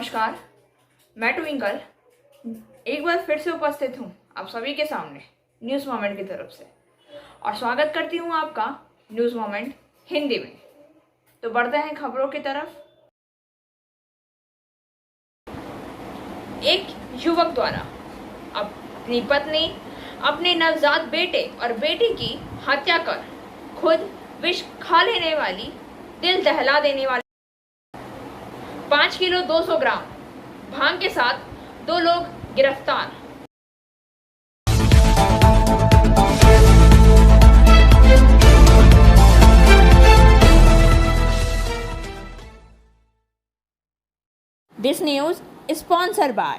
नमस्कार, मैं ट्विंकल एक बार फिर से उपस्थित हूँ आप सभी के सामने न्यूज़ मोमेंट की तरफ से और स्वागत करती हूँ आपका न्यूज़ मोमेंट हिंदी में। तो बढ़ते हैं खबरों की तरफ। एक युवक द्वारा अपनी पत्नी, अपने नवजात बेटे और बेटी की हत्या कर खुद विष खा लेने वाली, दिल दहला देने वाली 5 किलो 200 ग्राम भांग के साथ 2 लोग गिरफ्तार। This news is sponsored by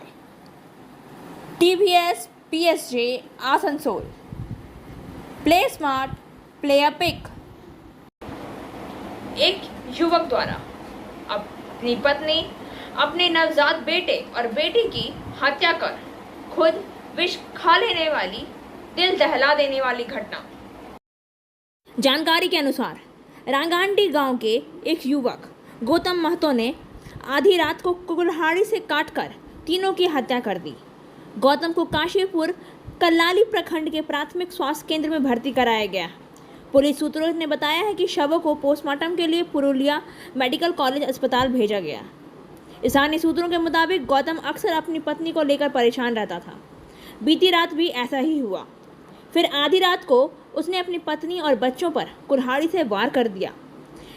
TVS PSG Asansol. Play smart, play a pick। एक युवक द्वारा अपनी पत्नी, अपने नवजात बेटे और बेटी की हत्या कर खुद विष खा लेने वाली, दिल दहला देने वाली घटना। जानकारी के अनुसार रांगांडी गांव के एक युवक गौतम महतो ने आधी रात को कुल्हाड़ी से काटकर तीनों की हत्या कर दी। गौतम को काशीपुर कल्लाली प्रखंड के प्राथमिक स्वास्थ्य केंद्र में भर्ती कराया गया। पुलिस सूत्रों ने बताया है कि शवों को पोस्टमार्टम के लिए पुरुलिया मेडिकल कॉलेज अस्पताल भेजा गया। स्थानीय सूत्रों के मुताबिक गौतम अक्सर अपनी पत्नी को लेकर परेशान रहता था। बीती रात भी ऐसा ही हुआ। फिर आधी रात को उसने अपनी पत्नी और बच्चों पर कुल्हाड़ी से वार कर दिया।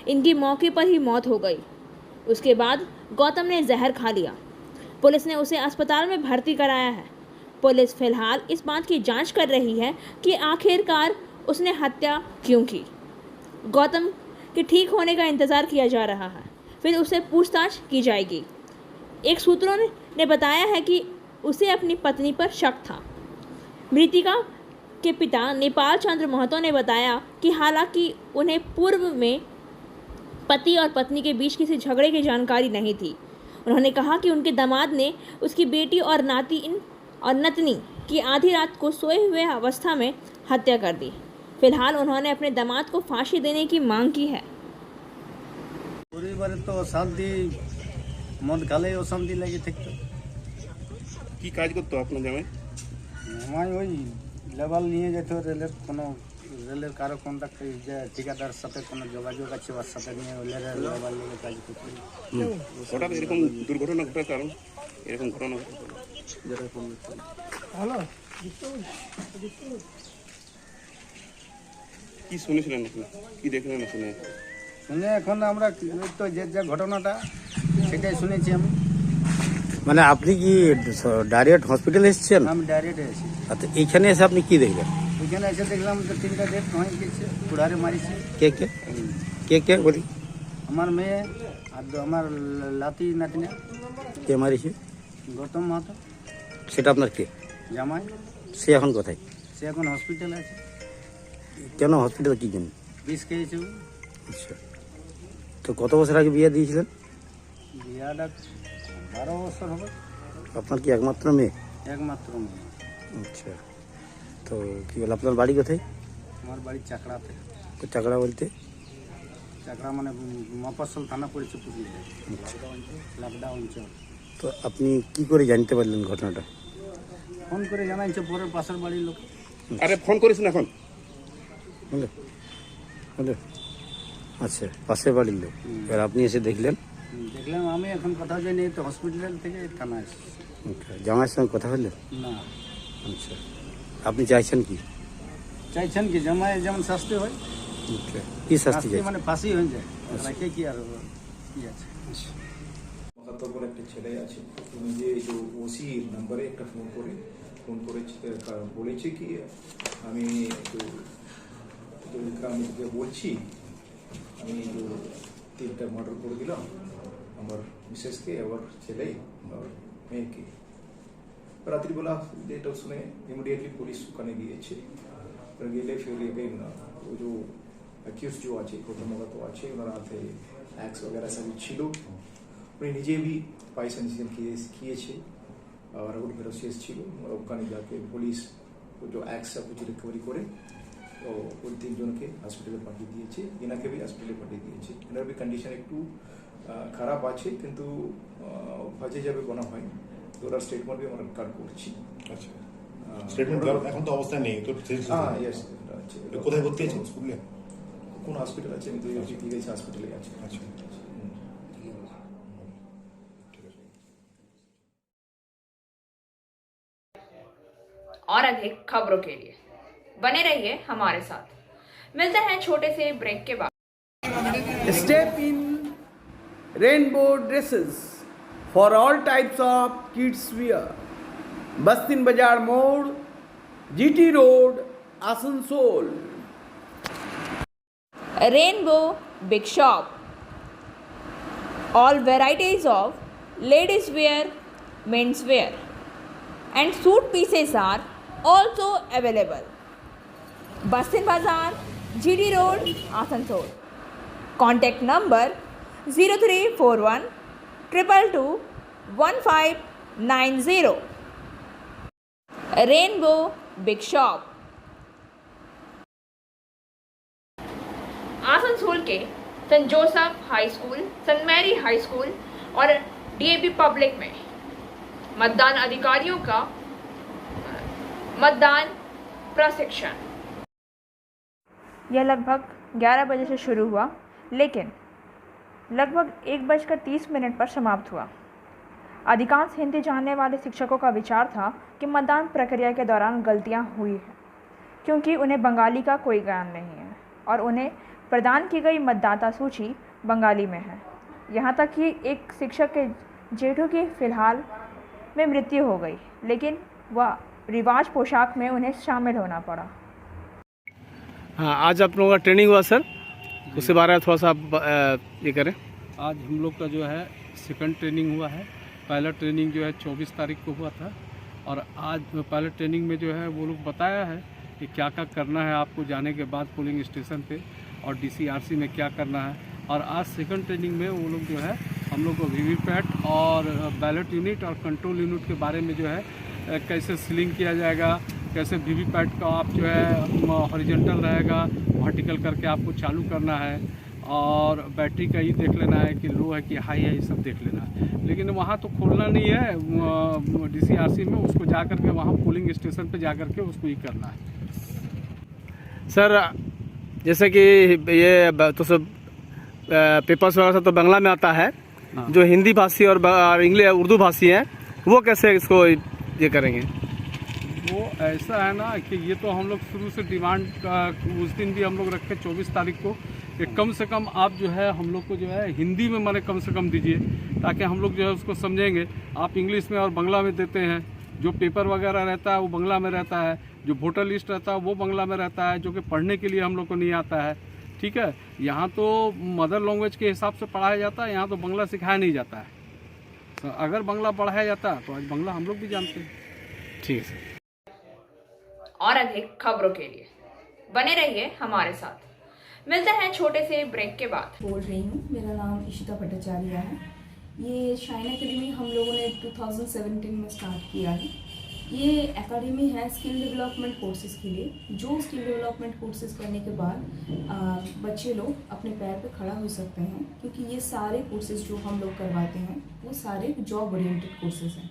इनकी मौके पर ही मौत हो गई। उसके बाद गौतम ने जहर खा लिया। पुलिस ने उसे अस्पताल में भर्ती कराया है। पुलिस फिलहाल इस बात की जांच कर रही है कि आखिरकार उसने हत्या क्यों की। गौतम के ठीक होने का इंतज़ार किया जा रहा है, फिर उसे पूछताछ की जाएगी। एक सूत्रों ने बताया है कि उसे अपनी पत्नी पर शक था। मृतिका के पिता नेपाल चंद्र महतो ने बताया कि हालांकि उन्हें पूर्व में पति और पत्नी के बीच किसी झगड़े की जानकारी नहीं थी। उन्होंने कहा कि उनके दामाद ने उसकी बेटी और नतनी की आधी रात को सोए हुए अवस्था में हत्या कर दी। फिलहाल उन्होंने अपने दामाद को फांसी देने की मांग की है। পরিবারে তো শান্তি মদ খালে অশান্তি লেগে থাকতো। কি কাজ করতো আপনার জামাই? জামাই ওই লেবাল নিয়ে যেত রেলের কারো কন্ট্রাক্ট যে ঠিকাদার সাথে কোনো যোগাযোগ আছে ওর সাথে নিয়ে লেবাল নিয়ে কাজ করতো। হঠাৎ এরকম দুর্ঘটনা ঘটার কারণ এরকম ঘটনা যেরকম হ্যালো, কি শুনেছিলেন আপনি? কি দেখলেন শুনে? শুনে এখন আমরা ওই তো যে ঘটনাটা সেটাই শুনেছি আমি। মানে আপনি কি ডাইরেক্ট হসপিটালে এসেছেন? আমি ডাইরেক্ট এসেছি। আচ্ছা, এইখানে এসে আপনি কি দেখলেন? এখানে এসে দেখলাম যে 3টা ডেট হয়ে গেছে, কুড়ারে মারিছে। কে কে কে কে বলি? আমার মেয়ে আর আমার লাতি নাতনি। কে মারিছে? গৌতম মাহাতো। সেটা আপনার কে? জামাই। সে এখন কোথায়? সে এখন হসপিটালে আছে। কেন হসপিটালে কি জন্য? বিষ খেয়েছে। আচ্ছা, তো কত বছর আগে বিয়ে দিয়েছিলেন? বিয়াটা 12 বছর হবে। আপনার কি একমাত্র মেয়ে? একমাত্র মেয়ে। আচ্ছা, তো কি বল, আপনার বাড়ি কোথায়? আমার বাড়ি চাকড়াতে। তো চাকরা বলতে? চাকড়া মানে মফস্বল থানা পড়েছে পুরুলিয়া, লাবদা অঞ্চল। তো আপনি কি করে জানতে পারলেন ঘটনাটা? ফোন করে জানাইছে পরে পাশের বাড়ির লোক। আরে ফোন করেছেন এখন? হলো হলো আচ্ছা, পাশের বাড়ির লোক। এবার আপনি এসে দেখলেন? দেখলাম আমি এখন কথা জানি তো হসপিটাল থেকে থানা এসেছি। আচ্ছা, জামাইয়ের সঙ্গে কথা হলো? না। আচ্ছা, আপনি চাইছেন কি? চাইছেন কি জামাই যেমন শাস্তি হয়। আচ্ছা, কি শাস্তি চাই? মানে ফাঁসি হয়ে যায়, রাখে কি আর কি আছে। মাহাতোর একটা ছেলে আছে, উনি যে ওসি নাম্বারে একটা ফোন করে বলেছে কি আমি গ্রামকে বলছি আমি 3টা মার্ডার করে দিলাম আমার মিসেসকে, আবার ছেলে আর মেয়েকে। রাত্রিবেলা এটা শুনে ইমিডিয়েটলি পুলিশ ওখানে গিয়েছে। গেলে फिर वो जो अक्यूज जो আছে গৌতম মাহাতো আছে, ওনার হাতে অ্যাক্স वगैरह सभी ছিল। উনি নিজে भी পাইস ইনসিডেন্ট किए और रोड फेरोसियस ছিল। ওখানে যাকে পুলিশ जो एक्स सब कुछ रिकवरी করে তো ওই 3 জনকে হসপিটালে পাঠিয়ে দিয়েছে। এনাকে भी হসপিটালে পাঠিয়ে দিয়েছে। এনার भी कंडीशन একটু খারাপ আছে কিন্তু হজে যাবে কোনো হয় তো ওরা স্টেটমেন্ট আমরা কাট করছি আচ্ছা স্টেটমেন্ট এখন তো অবস্থা নেই তো হ্যাঁ ইয়েস কোথায় ভর্তি আছেন স্কুলে কোন হসপিটাল আছে আমি তো পিএইচ হসপিটালে আছি আচ্ছা और अधिक खबरों के लिए बने रहिए हमारे साथ। मिलते हैं छोटे से ब्रेक के बाद। Step in rainbow dresses for all types of kids wear. Bastin Bazaar Mode, GT Road, Asansol. Rainbow Big Shop. All varieties of ladies wear, men's wear, and suit pieces are also available. Bastin Bazaar, GD Road, Asansol. Contact number 0341 222 1590. Rainbow Big Shop. Asansol के saint Joseph high school, saint Mary high school और DAV public में मतदान अधिकारियों का मतदान प्रशिक्षण। यह लगभग 11 बजे से शुरू हुआ, लेकिन लगभग 1:30 पर समाप्त हुआ। अधिकांश हिंदी जानने वाले शिक्षकों का विचार था कि मतदान प्रक्रिया के दौरान गलतियां हुई हैं क्योंकि उन्हें बंगाली का कोई ज्ञान नहीं है और उन्हें प्रदान की गई मतदाता सूची बंगाली में है। यहाँ तक कि एक शिक्षक के जेठों की फ़िलहाल में मृत्यु हो गई, लेकिन वह रिवाज पोशाक में उन्हें शामिल होना पड़ा। हाँ, आज आप लोगों का ट्रेनिंग हुआ सर, उसके बारे में थोड़ा सा आप ये करें। आज हम लोग का जो है सेकंड ट्रेनिंग हुआ है। पहला ट्रेनिंग जो है 24 तारीख को हुआ था और आज पहले ट्रेनिंग में जो है वो लोग बताया है कि क्या क्या करना है आपको जाने के बाद पोलिंग स्टेशन पे और डीसीआरसी में क्या करना है। और आज सेकंड ट्रेनिंग में वो लोग जो है हम लोग को वीवीपैट और बैलेट यूनिट और कंट्रोल यूनिट के बारे में जो है कैसे सीलिंग किया जाएगा, कैसे वीवीपैट का आप जो है हॉरिजॉन्टल रहेगा, वर्टिकल करके आपको चालू करना है और बैटरी का ये देख लेना है कि लो है कि हाई है, ये सब देख लेना है। लेकिन वहाँ तो खोलना नहीं है डीसीआरसी में, उसको जा कर के वहाँ पोलिंग स्टेशन पे जा कर के उसको ही करना है। सर जैसे कि ये तो सब पेपर्स वगैरह सब तो बांग्ला में आता है, जो हिंदी भाषी और इंग्लिश उर्दू भाषी हैं वो कैसे इसको ये करेंगे? वो ऐसा है ना कि ये तो हम लोग शुरू से डिमांड उस दिन भी हम लोग रखे 24 तारीख को कि कम से कम आप जो है हम लोग को जो है हिंदी में माने कम से कम दीजिए ताकि हम लोग जो है उसको समझेंगे। आप इंग्लिश में और बांग्ला में देते हैं, जो पेपर वगैरह रहता है वो बांग्ला में रहता है, जो वोटर लिस्ट रहता है वो बांग्ला में रहता है, जो कि पढ़ने के लिए हम लोग को नहीं आता है। ठीक है, यहाँ तो मदर लैंग्वेज के हिसाब से पढ़ाया जाता है, यहाँ तो बांग्ला सिखाया नहीं जाता है। तो अगर बांग्ला पढ़ाया जाता है तो आज बांग्ला हम लोग भी जानते हैं। ठीक है सर। और अधिक खबरों के लिए बने रहिए हमारे साथ। मिलते हैं छोटे से ब्रेक के बाद। बोल रही हूँ, मेरा नाम इशिता भट्टाचार्य है। ये शाइन एकेडमी हम लोगों ने 2017 में स्टार्ट किया है। ये एकेडमी है स्किल डेवलपमेंट कोर्सेज़ के लिए, जो स्किल डेवलपमेंट कोर्सेज़ करने के बाद बच्चे लोग अपने पैर पे खड़ा हो सकते हैं, क्योंकि ये सारे कोर्सेज़ जो हम लोग करवाते हैं वो सारे जॉब ओरिएंटेड कोर्सेज़ हैं।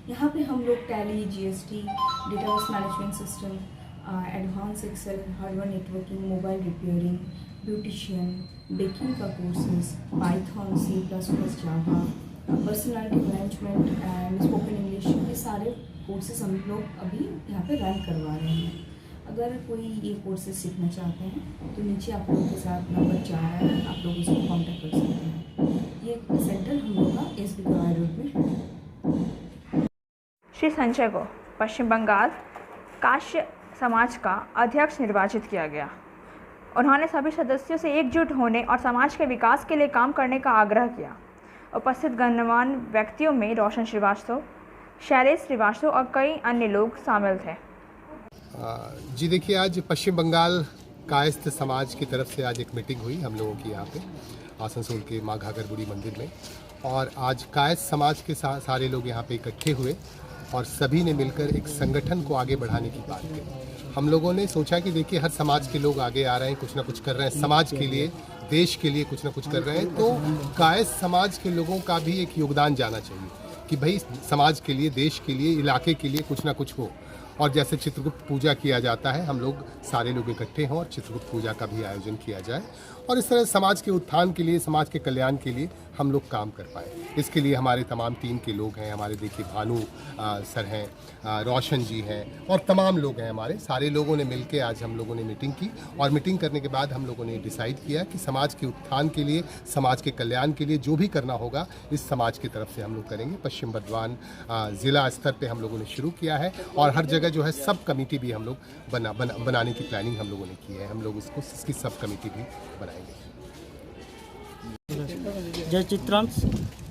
यहाँ पे हम लोग Tally, GST, database management system, advance Excel, hardware networking, mobile repairing, beautician, baking का courses, Python, C++, Java, personality management and spoken English, ये सारे कोर्सेज हम लोग अभी यहाँ पे रन करवा रहे हैं। अगर कोई ये कोर्सेज सीखना चाहते हैं तो नीचे आप लोगों के साथ नंबर जा रहा है, आप लोग उसको कॉन्टैक्ट कर सकते हैं। ये सेंटर हम लोग का SB गवाई रोड में है। श्री संजय को पश्चिम बंगाल काश्य समाज का अध्यक्ष निर्वाचित किया गया। उन्होंने सभी सदस्यों से एकजुट होने और समाज के विकास के लिए काम करने का आग्रह किया। उपस्थित गणमान्य व्यक्तियों में रोशन श्रीवास्तव, शैलेश श्रीवास्तव और कई अन्य लोग शामिल थे। जी देखिए, आज पश्चिम बंगाल कायस्थ समाज की तरफ से आज एक मीटिंग हुई हम लोगों की यहाँ पे आसनसोल के माँ घाघर बुढ़ी मंदिर में, और आज कायस्थ समाज के सारे लोग यहाँ पे इकट्ठे हुए और सभी ने मिलकर एक संगठन को आगे बढ़ाने की बात की। हम लोगों ने सोचा कि देखिए हर समाज के लोग आगे आ रहे हैं, कुछ ना कुछ कर रहे हैं समाज के लिए, देश के लिए कुछ ना कुछ कर रहे हैं, तो कायस्थ समाज के लोगों का भी एक योगदान जाना चाहिए कि भाई समाज के लिए, देश के लिए, इलाके के लिए कुछ ना कुछ हो। और जैसे चित्रगुप्त पूजा किया जाता है, हम लोग सारे लोग इकट्ठे हों और चित्रगुप्त पूजा का भी आयोजन किया जाए और इस तरह समाज के उत्थान के लिए, समाज के कल्याण के लिए हम लोग काम कर पाए। इसके लिए हमारे तमाम टीम के लोग हैं, हमारे देखिए भानु सर हैं, रोशन जी हैं और तमाम लोग हैं हमारे, सारे लोगों ने मिलकर आज हम लोगों ने मीटिंग की और मीटिंग करने के बाद हम लोगों ने डिसाइड किया कि समाज के उत्थान के लिए, समाज के कल्याण के लिए जो भी करना होगा इस समाज की तरफ से हम लोग करेंगे। पश्चिम बर्धमान ज़िला स्तर पे हम लोगों ने शुरू किया है और हर जगह जो है सब कमेटी भी हम लोग बनाने की प्लानिंग हम लोगों ने की है। हम लोग इसकी सब कमेटी भी बनाएंगे। जय चित्रांश।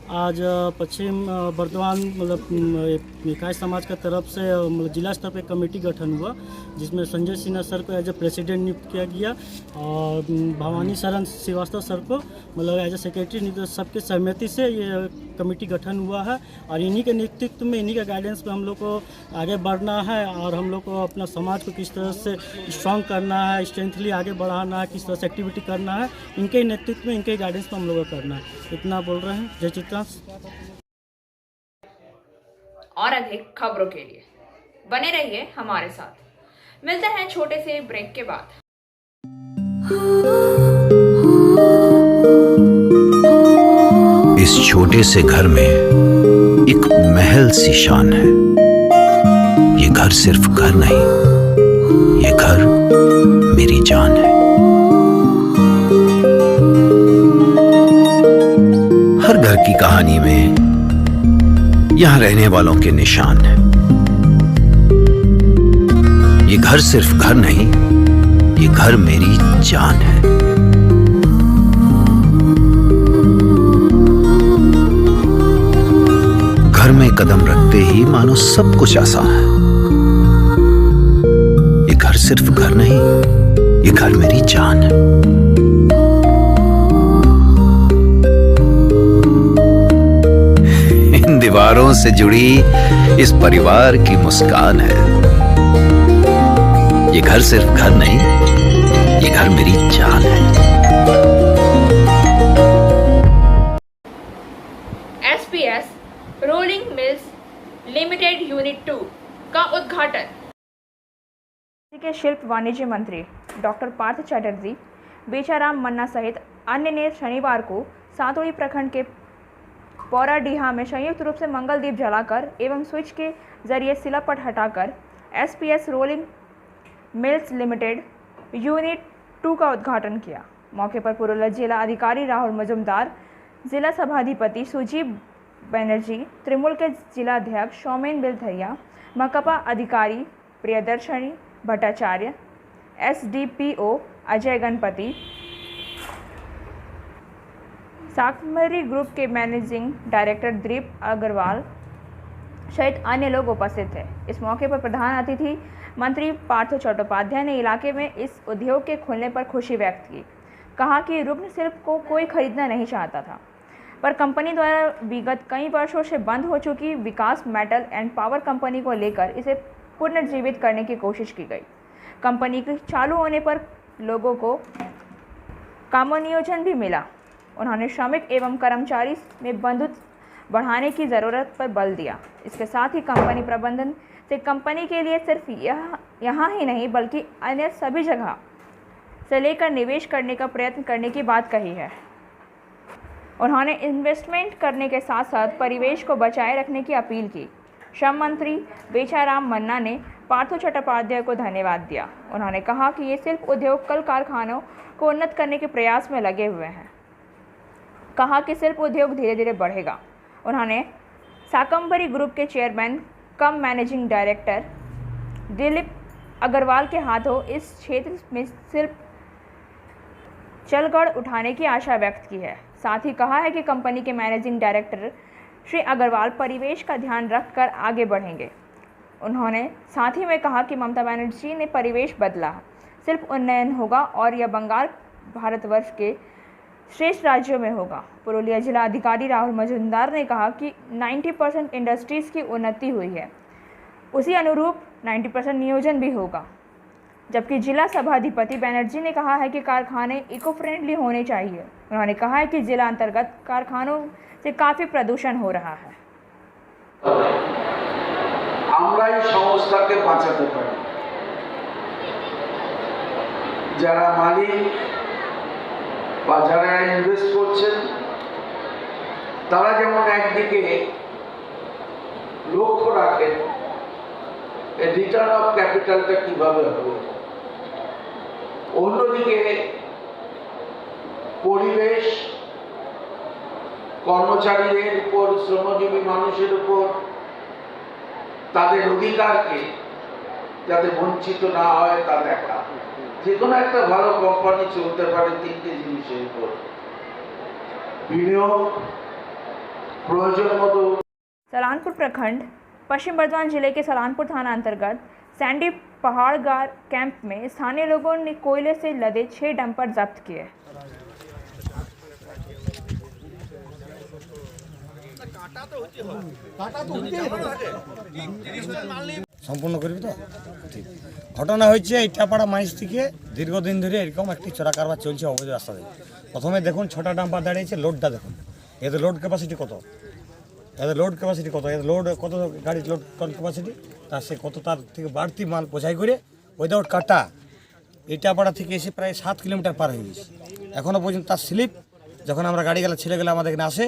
आज पश्चिम बर्धमान कायस्थ समाज का तरफ से जिला स्तर पे कमेटी गठन हुआ, जिसमें संजय सिन्हा सर को एज ए प्रेसिडेंट नियुक्त किया गया और भवानी शरण श्रीवास्तव सर को एज ए सेक्रेटरी नियुक्त। सबके सहमति से ये कमेटी गठन हुआ है और इन्हीं के नेतृत्व में, इन्हीं के गाइडेंस में हम लोग को आगे बढ़ना है और हम लोग को अपना समाज को किस तरह से स्ट्रॉन्ग करना है, स्ट्रेंथली आगे बढ़ाना है, किस तरह से एक्टिविटी करना है, इनके नेतृत्व में, इनके गाइडेंस में हम लोग को करना है। इतना बोल रहे हैं। जय चित्रांश। और अधिक खबरों के लिए बने रहिए हमारे साथ। मिलते हैं छोटे से ब्रेक के बाद। इस छोटे से घर में एक महल सी शान है। ये घर सिर्फ घर नहीं, ये घर मेरी जान है। हर घर की कहानी में यहां रहने वालों के निशान हैं। ये घर सिर्फ घर नहीं, ये घर मेरी जान है। घर में कदम रखते ही मानो सब कुछ आसान है। ये घर सिर्फ घर नहीं, ये घर मेरी जान है। इन दीवारों से जुड़ी इस परिवार की मुस्कान है। ये घर सिर्फ घर नहीं, ये घर मेरी जान है। SPS rolling mills limited unit 2 का उद्घाटन। के शिल्प वाणिज्य मंत्री डॉक्टर पार्थ चटर्जी, बेचाराम मन्ना सहित अन्य ने शनिवार को सातोड़ी प्रखंड के पौराडीहा में संयुक्त रूप से मंगल दीप जलाकर एवं स्विच के जरिए सिलापट हटाकर SPS rolling mills limited unit 2 का उद्घाटन किया। मौके पर पूर्व जिला अधिकारी राहुल मजुमदार, जिला सभाधिपति सुजीव बनर्जी, त्रिमूल के जिला अध्यक्ष सौमेन बिलधरिया, मकपा अधिकारी प्रियदर्शनी भट्टाचार्य, SDPO अजय गणपति, साकमरी ग्रुप के मैनेजिंग डायरेक्टर दीप अग्रवाल सहित अन्य लोग उपस्थित थे। इस मौके पर प्रधान अतिथि मंत्री पार्थ चट्टोपाध्याय ने इलाके में इस उद्योग के खुलने पर खुशी व्यक्त की। कहा कि रुग्ण शिल्प को कोई खरीदना नहीं चाहता था, पर कंपनी द्वारा विगत कई वर्षों से बंद हो चुकी विकास मेटल एंड पावर कंपनी को लेकर इसे पुनर्जीवित करने की कोशिश की गई। कंपनी के चालू होने पर लोगों को कामोनियोजन भी मिला। उन्होंने श्रमिक एवं कर्मचारी में बंधुत्व बढ़ाने की ज़रूरत पर बल दिया। इसके साथ ही कंपनी प्रबंधन से कंपनी के लिए सिर्फ यहाँ ही नहीं बल्कि अन्य सभी जगह से लेकर निवेश करने का प्रयत्न करने की बात कही है। उन्होंने इन्वेस्टमेंट करने के साथ साथ परिवेश को बचाए रखने की अपील की। श्रम मंत्री बेचाराम मन्ना ने पार्थ चट्टोपाध्याय को धन्यवाद दिया। उन्होंने कहा कि ये शिल्प उद्योग कल कारखानों को उन्नत करने के प्रयास में लगे हुए हैं। कहा कि शिल्प उद्योग धीरे धीरे बढ़ेगा। उन्होंने साकम्बरी ग्रुप के chairman cum managing director Dilip Agarwal के हाथों इस क्षेत्र में शिल्प चलगढ़ उठाने की आशा व्यक्त की है। साथ ही कहा है कि कंपनी के मैनेजिंग डायरेक्टर श्री अग्रवाल परिवेश का ध्यान रखकर आगे बढ़ेंगे। उन्होंने साथ ही में कहा कि ममता बनर्जी ने परिवेश बदला, शिल्प उन्नयन होगा और यह बंगाल भारतवर्ष के श्रेष्ठ राज्यों में होगा। पुरुलिया जिला अधिकारी राहुल मजुमदार ने कहा कि 90% इंडस्ट्रीज़ की उन्नति हुई है, उसी अनुरूप 90% नियोजन भी होगा। जबकि जिला सभाधिपति बैनर्जी ने कहा है कि कारखाने इको फ्रेंडली होने चाहिए। उन्होंने कहा है कि जिला अंतर्गत कारखानों से काफ़ी प्रदूषण हो रहा है। আমরাই সংস্থাকে বাঁচাতে পারি। যারা মালিক বা যারা ইনভেস্ট করছেন তারা যেমন একদিকে লক্ষ্য রাখেন রিটার্ন অফ ক্যাপিটালটা কিভাবে হবে, অন্যদিকে পরিবেশ, কর্মচারীদের উপর, শ্রমজীবী মানুষের উপর তাদের অধিকারকে যাতে বঞ্চিত না হয় তা দেখা। যে কোনো একটা ভালো কোম্পানি চলতে পারে তিনটে জিনিসের উপর: বিনিয়োগ, প্রয়োজন মতো। सलानपुर प्रखंड पश्चिम बर्धमान जिले के सलानपुर थाना अंतर्गत सैंडी पहाड़गार कैंप में स्थानीय लोगों ने कोयले से लदे 6 डंपर जब्त किए। সম্পূর্ণ করবি তো ঠিক। ঘটনা হচ্ছে ইটাপাড়া মাইজ থেকে দীর্ঘদিন ধরে এরকম একটি চোরা কারবার চলছে অবৈধ রাস্তা দিয়ে। প্রথমে দেখুন 6টা ডাম্পার দাঁড়িয়েছে, লোডটা দেখুন, এদের লোড ক্যাপাসিটি কত, এদের লোড ক্যাপাসিটি কত, এদের লোড কত গাড়ির লোড ক্যাপাসিটি, তার সে কত তার থেকে বাড়তি মাল বোঝাই করে উইদাউট কাটা ইটাপাড়া থেকে এসে প্রায় 7 কিলোমিটার পার হয়ে গেছে। এখনও পর্যন্ত তার স্লিপ, যখন আমরা গাড়ি গেলে ছেলে গেলে আমাদের এখানে আসে,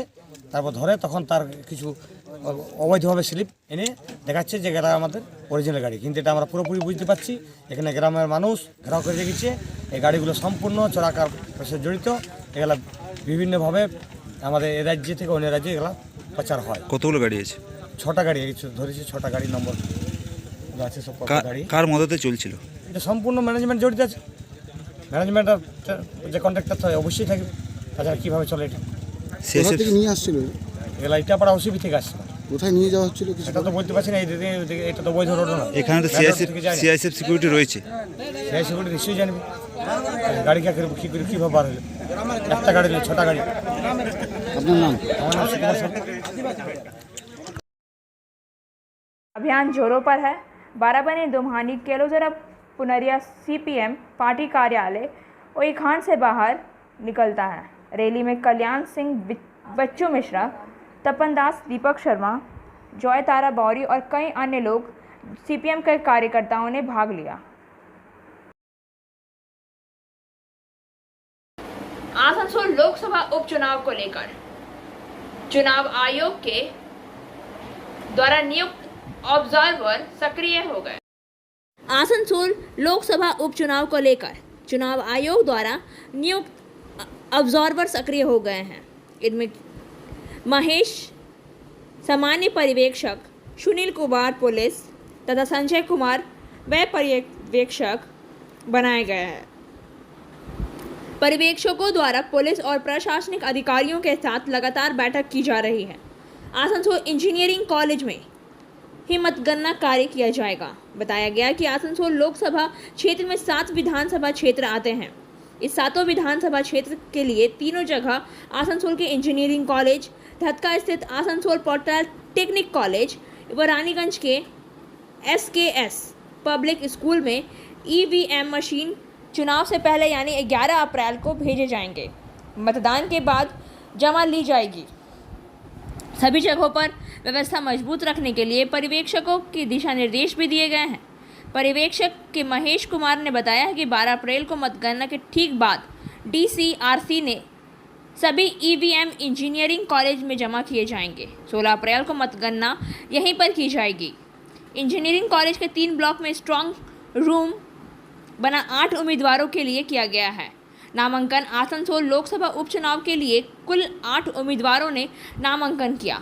তারপর ধরে তখন তার কিছু অবৈধভাবে স্লিপ এনে দেখাচ্ছে যে এটা আমাদের অরিজিনাল গাড়ি, কিন্তু এটা আমরা পুরোপুরি বুঝতে পারছি এখানে গ্রামের মানুষ ঘেরাও করে রেখেছে। এই গাড়িগুলো সম্পূর্ণ চোরাকার সাথে জড়িত। এগুলো বিভিন্নভাবে আমাদের এ রাজ্য থেকে অন্য রাজ্যে এগুলো প্রচার হয়। কতগুলো গাড়ি আছে? 6টা গাড়ি ধরেছি, 6টা গাড়ি নম্বর আছে সব গাড়ি। কার মদতে চলছিল এটা? সম্পূর্ণ ম্যানেজমেন্ট জড়িত আছে। ম্যানেজমেন্ট যে কন্ট্রাক্টর তো অবশ্যই থাকবে, তাছাড়া কীভাবে চলে এটা? থেকে নিয়ে আসছিল এগুলো ইটাপাড়া ওসিবি থেকে আসছে। কোথায় নিয়ে যাওয়া হচ্ছিল এটা তো বলতে পারছি না, এটা তো বৈধ রোড না। এখানে তো সিআইএসএফ সিকিউরিটি রয়েছে। সিআই সিকিউরিটি নিশ্চয়ই জানবে গাড়ি কী করে কীভাবে বার হলো। একটা গাড়ি নেই, 6টা গাড়ি। আপনার নাম? আমার নাম সুকুমার সরকার। अभियान जोरों पर है। बाराबनी दुम्हानी केलोजरा पुनरिया सीपीएम पार्टी कार्यालय ओई खान से बाहर निकलता है। रैली में कल्याण सिंह, बच्चू मिश्रा, तपन दास, दीपक शर्मा, जॉय तारा बौरी और कई अन्य लोग सीपीएम के कार्यकर्ताओं ने भाग लिया। आसनसोल लोकसभा उपचुनाव को लेकर चुनाव आयोग के द्वारा नियुक्त ऑब्जर्वर सक्रिय हो गए। आसनसोल लोकसभा उपचुनाव को लेकर चुनाव आयोग द्वारा नियुक्त ऑब्जर्वर सक्रिय हो गए हैं। इनमें महेश सामान्य पर्यवेक्षक, सुनील कुमार पुलिस तथा संजय कुमार व पर्यवेक्षक बनाए गए हैं। पर्यवेक्षकों द्वारा पुलिस और प्रशासनिक अधिकारियों के साथ लगातार बैठक की जा रही है। आसनसोल इंजीनियरिंग कॉलेज में ही मतगणना कार्य किया जाएगा। बताया गया कि आसनसोल लोकसभा क्षेत्र में 7 विधानसभा क्षेत्र आते हैं। इस 7 विधानसभा क्षेत्र के लिए तीनों जगह आसनसोल के इंजीनियरिंग कॉलेज, धतका स्थित आसनसोल पॉलिटेक्निक कॉलेज व रानीगंज के SKS पब्लिक स्कूल में EVM मशीन चुनाव से पहले यानी 11 अप्रैल को भेजे जाएंगे। मतदान के बाद जमा ली जाएगी। सभी जगहों पर व्यवस्था मजबूत रखने के लिए पर्यवेक्षकों के दिशा निर्देश भी दिए गए हैं। पर्यवेक्षक के महेश कुमार ने बताया कि 12 अप्रैल को मतगणना के ठीक बाद DCRC ने सभी EVM इंजीनियरिंग कॉलेज में जमा किए जाएंगे। 16 अप्रैल को मतगणना यहीं पर की जाएगी। इंजीनियरिंग कॉलेज के 3 ब्लॉक में स्ट्रांग रूम बना 8 उम्मीदवारों के लिए किया गया है। नामांकन आसनसोल लोकसभा उपचुनाव के लिए कुल 8 उम्मीदवारों ने नामांकन किया।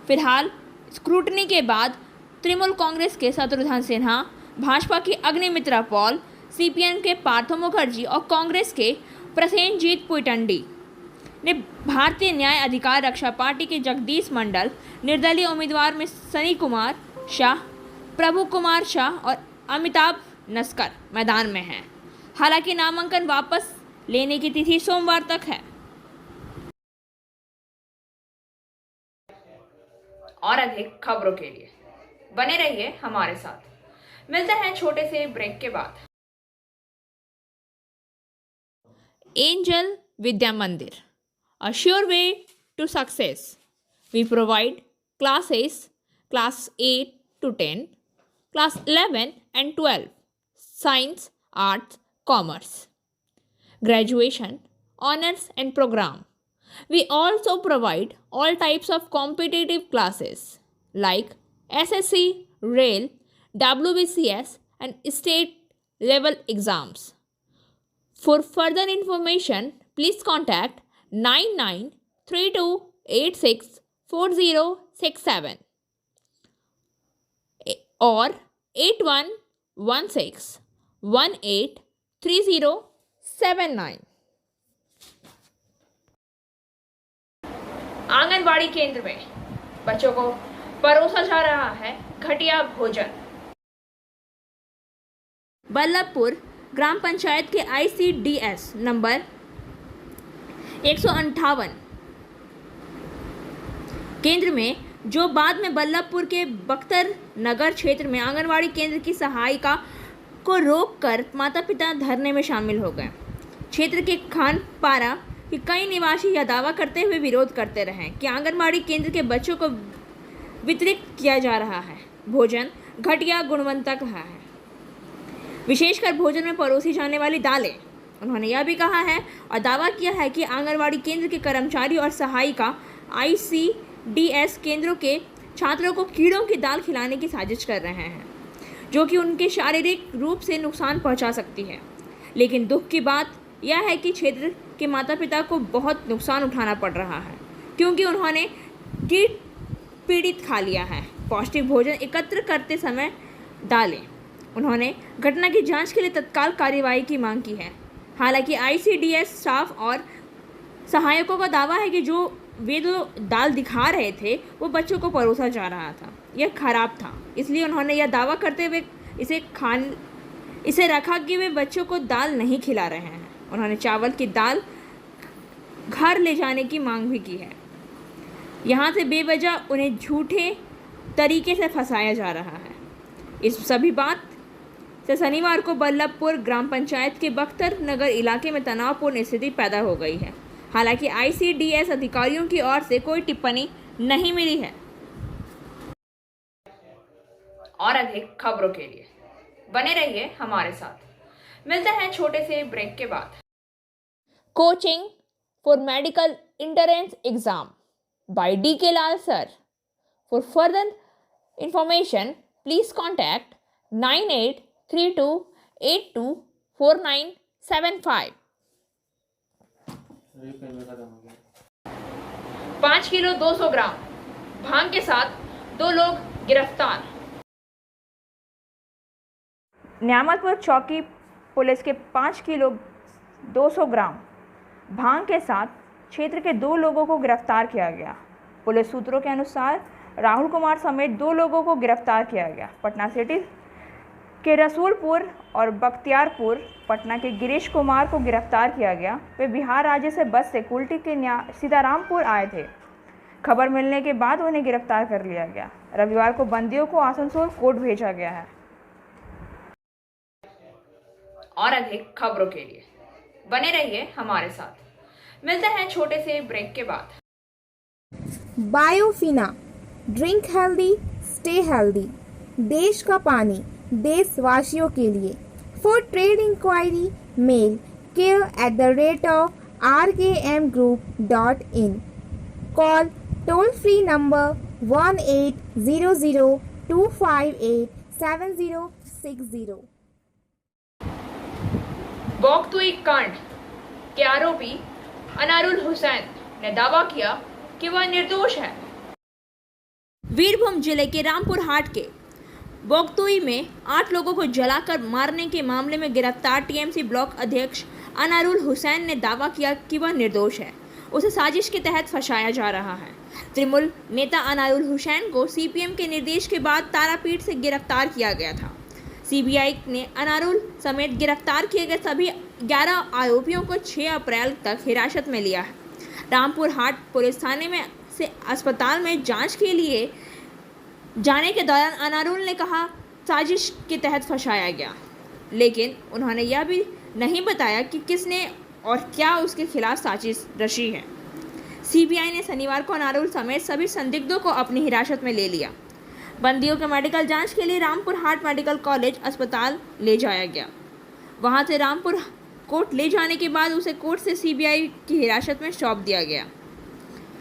फिलहाल स्क्रूटनी के बाद तृणमूल कांग्रेस के शत्रुघ्न सिन्हा, भाजपा की अग्निमित्रा पॉल, CPM के पार्थो मुखर्जी और कांग्रेस के प्रसेनजीत पुईटंडी ने भारतीय न्याय अधिकार रक्षा पार्टी के जगदीश मंडल, निर्दलीय उम्मीदवार में सनी कुमार शाह, प्रभु कुमार शाह और अमिताभ नस्कर मैदान में हैं। हालांकि नामांकन वापस लेने की तिथि सोमवार तक है। और अधिक खबरों के लिए बने रहिए हमारे साथ। मिलते हैं छोटे से ब्रेक के बाद। Angel Vidya Mandir, a sure way to success. We provide classes class 8 to 10, class 11 and 12, science, arts, commerce, graduation, honors and program. We also provide all types of competitive classes like SSC, Rail, WBCS and state level exams. For further information, please contact 9932864067 or 8116183079. Anganwadi केंद्र में बच्चों को परोसा जा रहा है घटिया भोजन। बल्लभपुर ग्राम पंचायत के ICDS नंबर 158 केंद्र में, जो बाद में बल्लभपुर के बख्तर नगर क्षेत्र में आंगनवाड़ी केंद्र की सहायिका को रोककर माता पिता धरने में शामिल हो गए। क्षेत्र के खानपारा के कई निवासी यह दावा करते हुए विरोध करते रहे कि आंगनवाड़ी केंद्र के बच्चों को वितरित किया जा रहा है भोजन घटिया गुणवत्ता का है, विशेषकर भोजन में परोसी जाने वाली दालें। उन्होंने यह भी कहा है और दावा किया है कि आंगनवाड़ी केंद्र के कर्मचारी और सहायिका ICDS केंद्रों के छात्रों को कीड़ों की दाल खिलाने की साजिश कर रहे हैं, जो कि उनके शारीरिक रूप से नुकसान पहुंचा सकती है। लेकिन दुख की बात यह है कि क्षेत्र के माता पिता को बहुत नुकसान उठाना पड़ रहा है, क्योंकि उन्होंने कीट पीड़ित खा लिया है पौष्टिक भोजन एकत्र करते समय दालें। उन्होंने घटना की जांच के लिए तत्काल कार्यवाही की मांग की है। हालांकि ICDS स्टाफ और सहायकों का दावा है कि जो दाल दिखा रहे थे वो बच्चों को परोसा जा रहा था, यह खराब था, इसलिए उन्होंने यह दावा करते हुए इसे रखा कि वे बच्चों को दाल नहीं खिला रहे हैं। उन्होंने चावल की दाल घर ले जाने की मांग भी की है। यहाँ से बेवजह उन्हें झूठे तरीके से फंसाया जा रहा है। इस सभी बात से शनिवार को बल्लभपुर ग्राम पंचायत के बख्तर नगर इलाके में तनावपूर्ण स्थिति पैदा हो गई है। हालांकि ICDS अधिकारियों की ओर से कोई टिप्पणी नहीं मिली है। और अधिक खबरों के लिए बने रहिए हमारे साथ। मिलते हैं छोटे से ब्रेक के बाद। Coaching for medical entrance exam by DK Lal sir. For further information please contact 9832824975। 5 kilo 200 gram भांग के साथ 2 लोग गिरफ्तार। न्यामतपुर चौकी पुलिस के 5 किलो 200 ग्राम भांग के साथ क्षेत्र के 2 लोगों को गिरफ्तार किया गया। पुलिस सूत्रों के अनुसार राहुल कुमार समेत 2 लोगों को गिरफ्तार किया गया। पटना सिटी के रसूलपुर और बख्तियारपुर पटना के गिरीश कुमार को गिरफ्तार किया गया। वे बिहार राज्य से बस से कुल्टी के सीतारामपुर आए थे। खबर मिलने के बाद उन्हें गिरफ्तार कर लिया गया। रविवार को बंदियों को आसनसोल कोर्ट भेजा गया है। और अधिक खबरों के लिए बने रहिए हमारे साथ। मिलते हैं छोटे से ब्रेक के बाद। Biofina, drink healthy, stay healthy. देश का पानी देशवासियों के लिए। For trade inquiry mail care@rkmgroup.in। Call toll free number 1800258760। Bogtui कांड के आरोपी अनारुल हुसैन ने दावा किया कि वह निर्दोष है। वीरभूम जिले के रामपुर हाट के बौगतुई में 8 लोगों को जलाकर मारने के मामले में गिरफ्तार TMC ब्लॉक अध्यक्ष अनारुल हुसैन ने दावा किया कि वह निर्दोष है, उसे साजिश के तहत फंसाया जा रहा है। तृणमूल नेता अनारुल हुसैन को CPM के निर्देश के बाद तारापीठ से गिरफ्तार किया गया था। CBI ने अनारुल समेत गिरफ्तार किए गए सभी 11 आरोपियों को 6 अप्रैल तक हिरासत में लिया है। रामपुर हाट पुलिस थाने में से अस्पताल में जांच के लिए जाने के दौरान अनारुल ने कहा साजिश के तहत फंसाया गया, लेकिन उन्होंने यह भी नहीं बताया कि किसने और क्या उसके खिलाफ साजिश रची है। सीबीआई ने शनिवार को अनारुल समेत सभी संदिग्धों को अपनी हिरासत में ले लिया। बंदियों के मेडिकल जांच के लिए रामपुर हार्ट मेडिकल कॉलेज अस्पताल ले जाया गया। वहां से रामपुर कोर्ट ले जाने के बाद उसे कोर्ट से सीबीआई की हिरासत में सौंप दिया गया।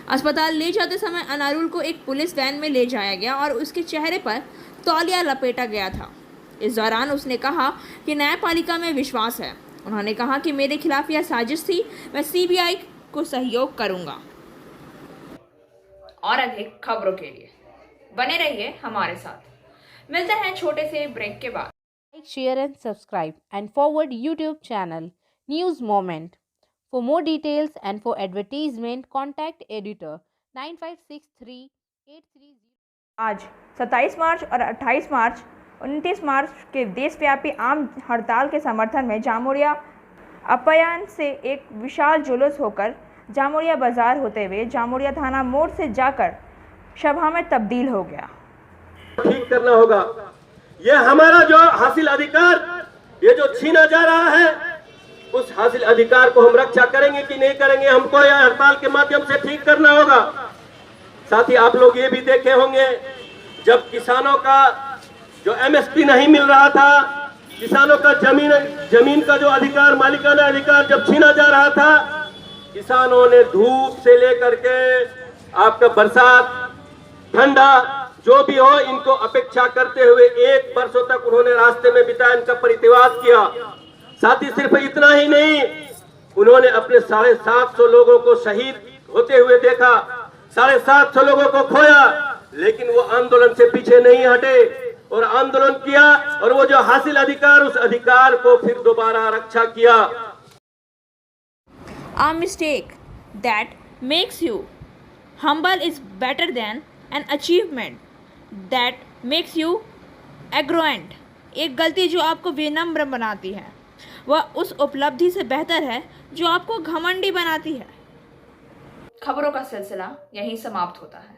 अस्पताल ले जाते समय अनारुल को एक पुलिस वैन में ले जाया गया और उसके चेहरे पर तौलिया लपेटा गया था। इस दौरान उसने कहा कि न्यायपालिका में विश्वास है। उन्होंने कहा कि मेरे खिलाफ यह साजिश थी, मैं सीबीआई को सहयोग करूंगा। और अधिक खबरों के लिए बने रहिए हमारे साथ। मिलते हैं छोटे से ब्रेक के बाद। Like, share and subscribe and forward YouTube channel News Moment. For more details and for advertisement, contact editor 956383. आज 27 मार्च और 28 मार्च 29 मार्च के देशव्यापी आम हड़ताल के समर्थन में जामुरिया अपयान से एक विशाल जुलूस होकर जामुरिया बाजार होते हुए जामुरिया थाना मोड़ से जाकर सभा में तब्दील हो गया। ठीक करना होगा। ये हमारा जो हासिल अधिकार, ये जो छीना जा रहा है, उस हासिल अधिकार को हम रक्षा करेंगे कि नहीं करेंगे, हमको यह हड़ताल के माध्यम से ठीक करना होगा। साथ ही आप लोग ये भी देखे होंगे, जब किसानों का जो एमएसपी नहीं मिल रहा था, किसानों का जमीन का जो अधिकार, मालिकाना अधिकार जब छीना जा रहा था, किसानों ने धूप से लेकर के आपका बरसात, ठंडा जो भी हो, इनको अपेक्षा करते हुए 1 वर्षों तक उन्होंने रास्ते में बिताया, इनका प्रतिवाद किया। साथ ही सिर्फ इतना ही नहीं, उन्होंने अपने 750 लोगों को शहीद होते हुए देखा, 750 लोगों को खोया, लेकिन वो आंदोलन से पीछे नहीं हटे और आंदोलन किया और वो जो हासिल अधिकार, उस अधिकार को फिर दोबारा रक्षा किया। A mistake that makes you humble is better than an achievement that makes you arrogant. एक गलती जो आपको विनम्र बनाती है वह उस उपलब्धि से बेहतर है जो आपको घमंडी बनाती है। खबरों का सिलसिला यहीं समाप्त होता है।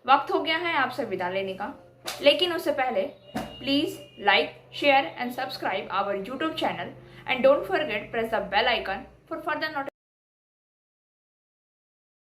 वक्त हो गया है आपसे विदा लेने का, लेकिन उससे पहले please like, share and subscribe our YouTube channel and don't forget press the bell icon for further notification.